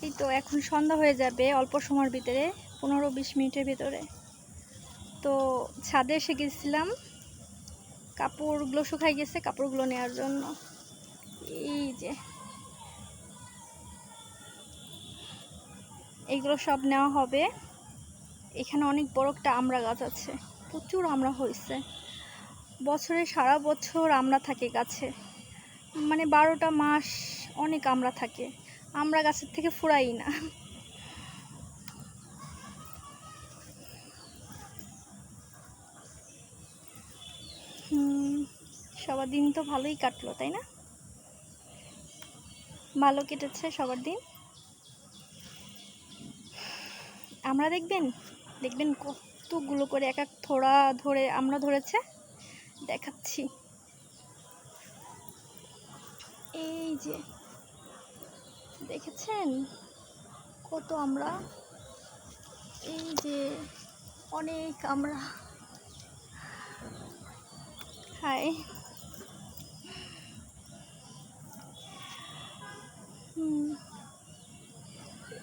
এই তো এখন সন্ধ্যা হয়ে যাবে অল্প সময়ের ভিতরে, 15-20 মিনিটের ভিতরে। তো ছাদে এসে গেছিলাম, কাপড়গুলো শুকাই গেছে, কাপড়গুলো নেওয়ার জন্য। এই যে এইগুলো সব নেওয়া হবে। এখানে অনেক বড় একটা আমড়া গাছ আছে, প্রচুর আমড়া হয়েছে। বছরে সারা বছর আমড়া থাকে গাছে, মানে 12টা মাস অনেক আমড়া থাকে। আমড়া গাছের থেকে ফুরাই না। সবার দিন তো ভালোই কাটলো, তাই না? ভালো কেটেছে সবার দিন। আমরা দেখবেন দেখবেন কতগুলো করে এক এক থোড়া ধরে আমরা ধরেছে, দেখাচ্ছি। এই যে দেখেছেন কত আমরা, এই যে অনেক আমরা। হাই,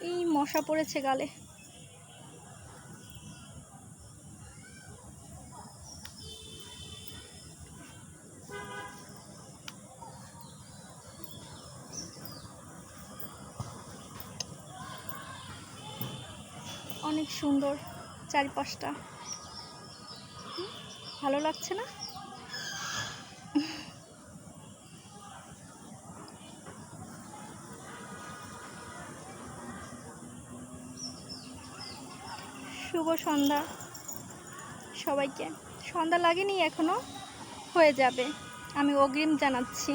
এই মশা পড়েছে গালে। অনেক সুন্দর চারিপাশটা, ভালো লাগছে না? শুভ সন্ধ্যা সবাইকে। সন্ধ্যা লাগেনি এখনো, হয়ে যাবে, আমি অগ্রিম জানাচ্ছি।